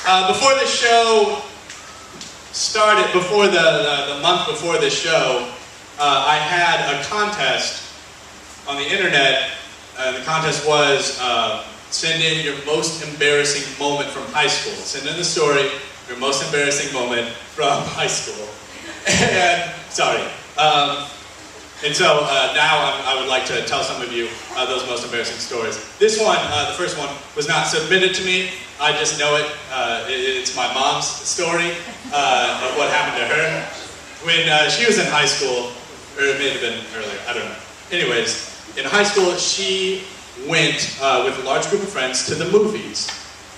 Before the show started, before the month before the show, I had a contest on the internet. The contest was send in your most embarrassing moment from high school. Send in the story, your most embarrassing moment from high school. And, sorry. And so now I would like to tell some of you those most embarrassing stories. This one, the first one, was not submitted to me. I just know it. It's my mom's story of what happened to her when she was in high school, or it may have been earlier, I don't know. Anyways, in high school, she went with a large group of friends to the movies.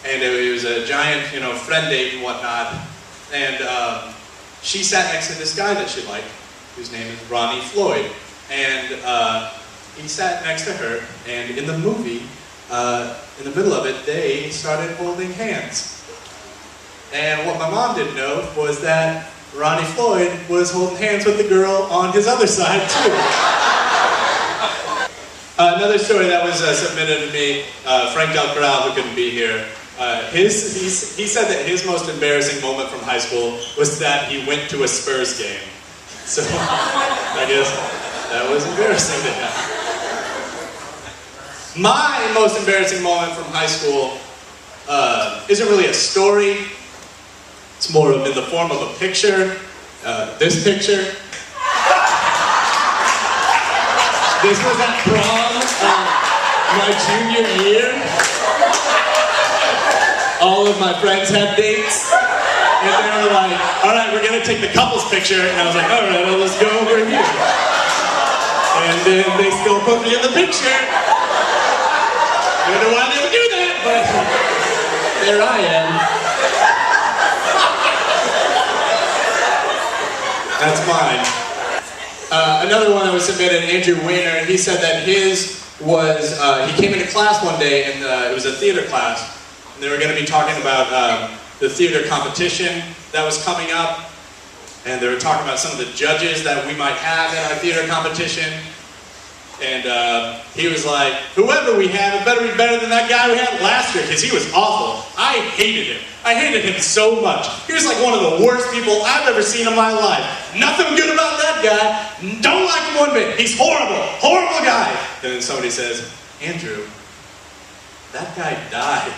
And it was a giant, friend date and whatnot. And she sat next to this guy that she liked, whose name is Ronnie Floyd. And he sat next to her, and in the movie, in the middle of it, they started holding hands. And what my mom didn't know was that Ronnie Floyd was holding hands with the girl on his other side, too. Another story that was submitted to me, Frank Del Corral, who couldn't be here, he said that his most embarrassing moment from high school was that he went to a Spurs game. So, I guess that was embarrassing to him. My most embarrassing moment from high school isn't really a story. It's more in the form of a picture. This picture. This was at prom my junior year. All of my friends had dates. And they were like, all right, we're going to take the couples picture. And I was like, all right, well, let's go over here. And then they still put me in the picture. I don't know why they would do that, but there I am. That's mine. Another one that was submitted, Andrew Weiner, he said that his was, he came into class one day, and it was a theater class, and they were going to be talking about the theater competition that was coming up, and they were talking about some of the judges that we might have in our theater competition. And he was like, whoever we have, it better be better than that guy we had last year, because he was awful. I hated him. I hated him so much. He was like one of the worst people I've ever seen in my life. Nothing good about that guy. Don't like him one bit. He's horrible. Horrible guy. And then somebody says, Andrew, that guy died.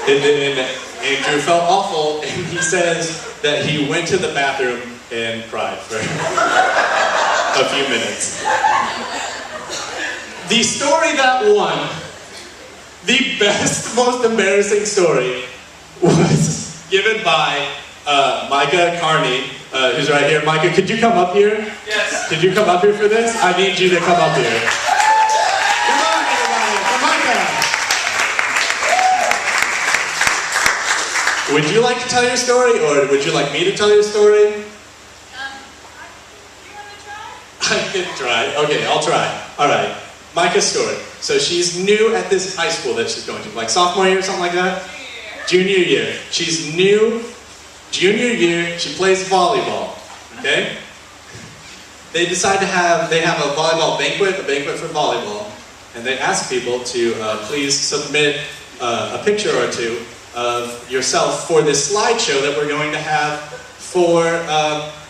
And then Andrew felt awful, and he says that he went to the bathroom and cried for a few minutes. The story that won, the best, most embarrassing story, was given by Micah Carney, who's right here. Micah, could you come up here? Yes. Could you come up here for this? I need you to come up here. Come on, everybody, for Micah. Would you like to tell your story, or would you like me to tell your story? I can try. Okay, I'll try. Alright. Micah's story. So she's new at this high school that she's going to. Like sophomore year or something like that? Junior year. She's new. Junior year. She plays volleyball. Okay? They decide to have a volleyball banquet, a banquet for volleyball. And they ask people to please submit a picture or two of yourself for this slideshow that we're going to have for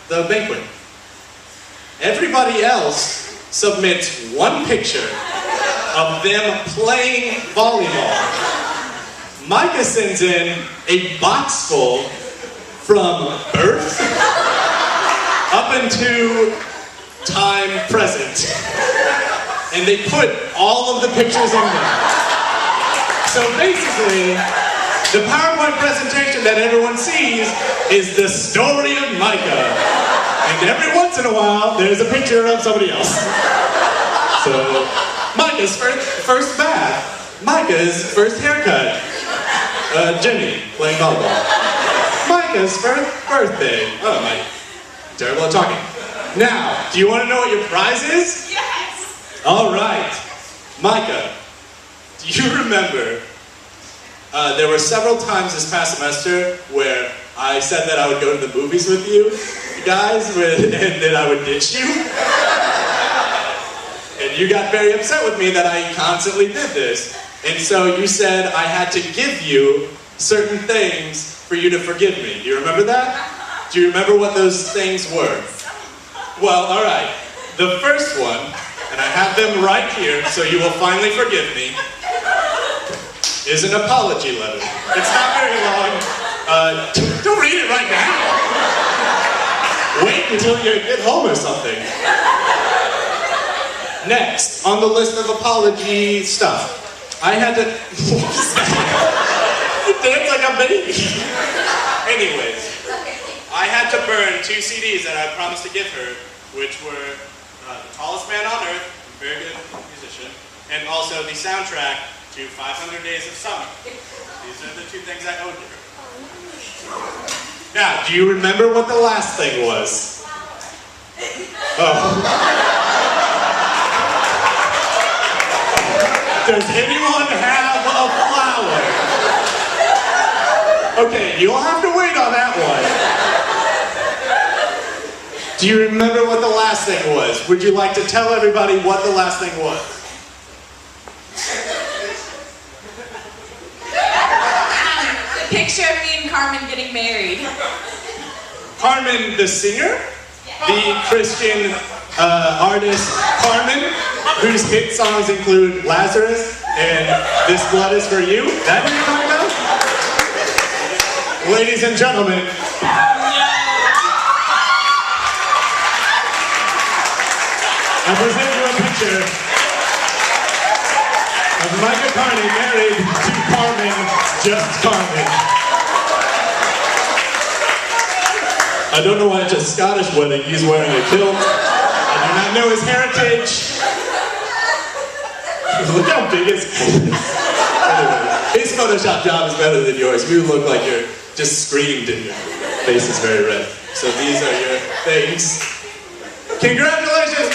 the banquet. Everybody else submits one picture of them playing volleyball. Micah sends in a box full from birth up into time present. And they put all of the pictures in there. So basically, the PowerPoint presentation that everyone sees is the story of Micah. And every once in a while, there's a picture of somebody else. So, Micah's first bath. Micah's first haircut. Jenny, playing volleyball. Micah's first birthday. Oh, my. Terrible at talking. Now, do you want to know what your prize is? Yes! All right. Micah, do you remember, there were several times this past semester where I said that I would go to the movies with you guys, and then I would ditch you. And you got very upset with me that I constantly did this. And so you said I had to give you certain things for you to forgive me. Do you remember that? Do you remember what those things were? Well, all right. The first one, and I have them right here, so you will finally forgive me, is an apology letter. It's not very long. Don't read it right now. Wait until you get home or something. Next, on the list of apology stuff, I had to... You dance like a baby. Anyways, I had to burn 2 CDs that I promised to give her, which were The Tallest Man on Earth, a very good musician, and also the soundtrack to 500 Days of Summer. These are the 2 things I owed to her. Now, do you remember what the last thing was? Oh. Does anyone have a flower? Okay, you'll have to wait on that one. Do you remember what the last thing was? Would you like to tell everybody what the last thing was? The picture of me and Carmen getting married. Carmen, the singer? The Christian artist Carmen, whose hit songs include Lazarus and This Blood Is For You. That who you're talking about? Ladies and gentlemen, I present you a picture of Micah Carney married to Carmen, just Carmen. I don't know why it's a Scottish wedding. He's wearing a kilt. I do not know his heritage. Look how big his kilt is. Anyway, his Photoshop job is better than yours. You look like you're just screamed and your face is very red. So these are your things. Congratulations!